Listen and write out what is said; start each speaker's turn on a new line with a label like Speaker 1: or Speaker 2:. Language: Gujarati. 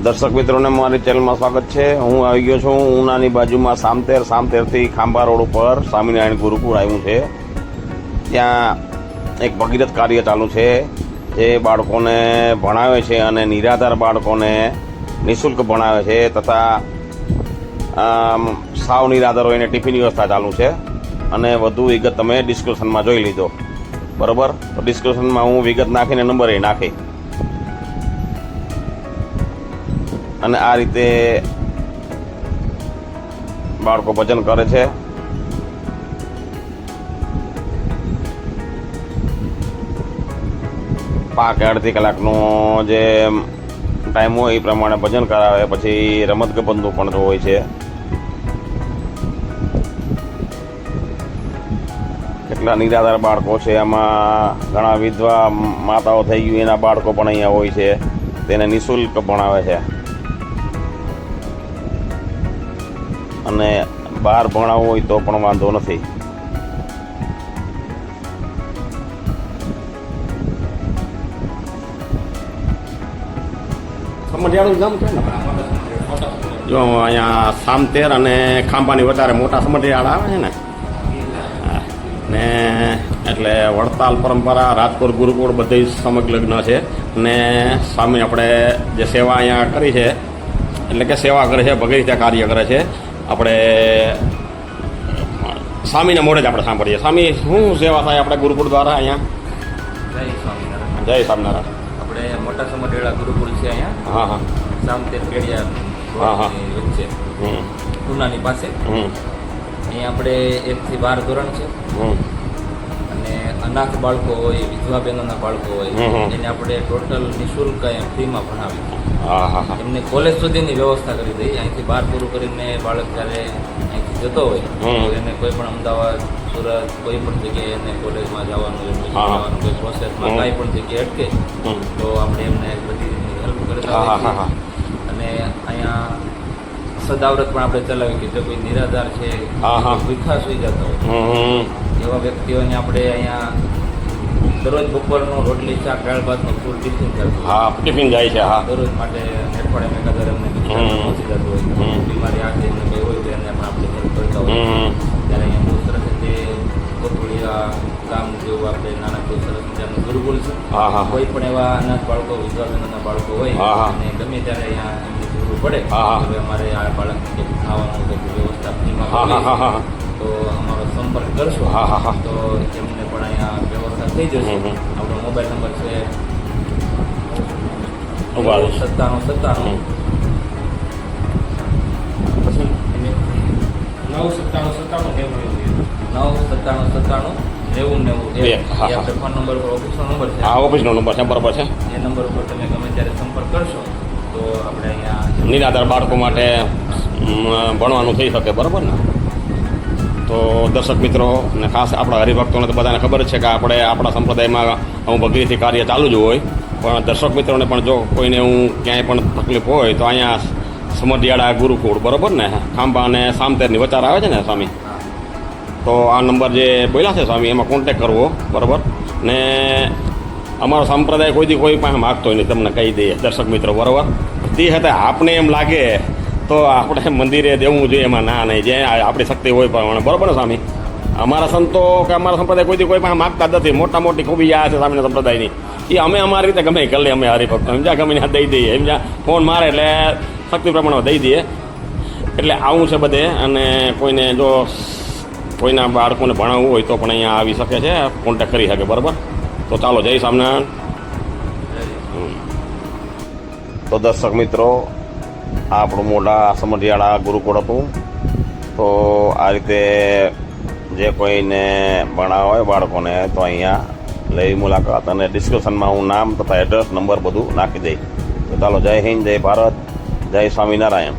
Speaker 1: દર્શક મિત્રોને મારી ચેનલમાં સ્વાગત છે। હું આવી ગયો છું ઉનાની બાજુમાં સામતેરથી ખાંભા રોડ ઉપર સ્વામિનારાયણ ગુરુકુળ આવ્યું છે। ત્યાં એક ભગીરથ કાર્ય ચાલુ છે જે બાળકોને ભણાવે છે અને નિરાધાર બાળકોને નિઃશુલ્ક ભણાવે છે તથા સાવ નિરાધાર હોય એને ટિફિન વ્યવસ્થા ચાલુ છે અને વધુ વિગત તમે ડિસ્ક્રિપ્શનમાં જોઈ લીધો બરાબર। તો ડિસ્ક્રિપ્શનમાં હું વિગત નાખીને નંબર એ નાખી અને આ રીતે બાળકો ભજન કરે છે। પાંચ અડધી કલાકનો જે ટાઈમ હોય એ પ્રમાણે ભજન કરાવે, પછી રમત ગમતનું પણ હોય છે। કેટલા નિરાધાર બાળકો છે, એમાં ઘણા વિધવા માતાઓ થઈ ગયું એના બાળકો પણ અહીંયા હોય છે, તેને નિઃશુલ્ક ભણાવે છે અને બહાર ભણાવવું હોય તો પણ વાંધો નથી। સમઢિયાળું ગામ છે ને, જો અહીંયા સામતેર અને ખાંભાની વધારે મોટા સમઢિયાળા આવે છે ને એટલે વડતાલ પરંપરા રાજકોટ ગુરુકુળ બધી સમગ્ર છે ને સ્વામી આપણે જે સેવા અહીંયા કરી છે એટલે કે સેવા કરે છે, ભગીરથ કાર્ય કરે છે। આપણે સ્વામીના મોઢે જ આપણે સાંભળીએ। સ્વામી શું સેવા થાય આપણે ગુરુકુળ દ્વારા અહીંયા?
Speaker 2: જય સ્વામિનારાયણ।
Speaker 1: જય સ્વામિનારાયણ।
Speaker 2: આપણે મોટા સમઢિયાળા ગુરુકુળ છે અહીંયા।
Speaker 1: હા હા
Speaker 2: સામતેર કેડિયા
Speaker 1: હા હા
Speaker 2: વચ્ચે ઉનાની પાસે। અહીંયા આપણે 1 થી 12 ધોરણ છે અને અનાથ બાળકો હોય, વિધવા બહેનોના બાળકો હોય એને આપણે ટોટલ નિઃશુલ્ક ફ્રીમાં ભણાવીએ।
Speaker 1: હા હા હા
Speaker 2: એમને કોલેજ સુધીની વ્યવસ્થા કરી દઈએ। અહીંથી 12 પૂરું કરીને બાળક જ્યારે અહીંથી જતો હોય તો એને કોઈ પણ અમદાવાદ, સુરત કોઈ પણ જગ્યાએ એને કોલેજમાં જવાનું જવાનું કોઈ પ્રોસેસમાં કાંઈ પણ જગ્યાએ અટકે તો આપણે એમને બધી રીતની હેલ્પ કરતા હોઈએ છીએ। અને અહીંયા સદાવ્રત પણ આપણે ચલાવી કે જો કોઈ નિરાધાર છે, ભૂખા સુઈ જતા હોય એવા વ્યક્તિઓને આપણે અહીંયા દરરોજ બપોરનો રોટલી, શાક, દાળ ભાતનું ફૂલ ટિફિન કરતું।
Speaker 1: હા, ટિફિન જાય છે। હા,
Speaker 2: દરરોજ માટે અઠવાડિયામાં એકાદ એમને પહોંચી જતું હોય, બીમારી આંખે એમને કંઈ હોય તો એને પણ આપણે હેલ્પ કરતા હોય। ત્યારે અહીંયા બહુ સરસ રીતે કોટોળિયા ગામ જેવું આપણે નાનકડું સરસ મજાનું ગુરુકુળ છે। કોઈ પણ એવા અનાથ બાળકો, વિધવા બહેનોના બાળકો હોય અને ગમે ત્યારે અહીંયા એમની જરૂર પડે હવે અમારે આ બાળકને ખાવાનું કંઈક વ્યવસ્થા ફ્રીમાં તો અમારો સંપર્ક કરશો તો એમને પણ અહીંયા વ્યવસ્થા થઈ જશે। આપણો મોબાઈલ નંબર છે 9797 પછી 99797 આપણે ફોન નંબર પર ઓફિસનો નંબર છે।
Speaker 1: હા, ઓફિસનો નંબર છે, બરાબર છે।
Speaker 2: એ નંબર પર તમે ગમે ત્યારે સંપર્ક કરશો તો આપણે અહીંયા
Speaker 1: નિરાધાર બાળકો માટે ભણવાનું થઈ શકે, બરાબર ને? તો દર્શક મિત્રો ને ખાસ આપણા હરિભક્તોને તો બધાને ખબર છે કે આપણે આપણા સંપ્રદાયમાં હું ભગીરથી કાર્ય ચાલુ જ હોય, પણ દર્શક મિત્રોને પણ જો કોઈને હું ક્યાંય પણ તકલીફ હોય તો અહીંયા સમઢિયાળા ગુરુકુળ, બરાબર ને, ખાંભા અને સામતેરની વચાર આવે છે ને સ્વામી, તો આ નંબર જે બોલ્યા છે સ્વામી એમાં કોન્ટેક કરવો, બરાબર ને? અમારો સંપ્રદાય કોઈથી કોઈ પાસે માગતો હોય નહીં, તમને કહી દઈએ દર્શક મિત્રો, બરાબર? તે હતા આપણે એમ લાગે તો આપણે મંદિરે દેવું જોઈએ, એમાં ના નહીં, જે આપણી શક્તિ હોય પ્રમાણે, બરાબર ને સ્વામી? અમારા સંતો કે અમારા સંપ્રદાય કોઈથી કોઈ પાસે માગતા જ નથી। મોટા મોટી ખૂબી આ છે સ્વામીના સંપ્રદાયની, એ અમે અમારી રીતે ગમે કરી લઈએ, અમે હરિભક્તો સમજ્યા, ગમે ત્યાં દઈ દઈએ, સમજ્યા, ફોન મારે એટલે શક્તિ પ્રમાણમાં દઈ દઈએ। એટલે આવું છે બધે, અને કોઈને જો કોઈના બાળકોને ભણાવવું હોય તો પણ અહીંયા આવી શકે છે, કોન્ટેક કરી શકે, બરાબર? તો ચાલો, જય સ્વામિનારાયણ। તો દર્શક મિત્રો, આ આપણું મોટા સમઢિયાળા ગુરુકુળ હતું। તો આ રીતે જે કોઈને ભણાવવા હોય બાળકોને તો અહીંયા લેવી મુલાકાત, અને ડિસ્ક્રિપ્શનમાં હું નામ તથા એડ્રેસ, નંબર બધું નાખી દઈશ। તો ચાલો, જય હિન્દ, જય ભારત, જય સ્વામિનારાયણ।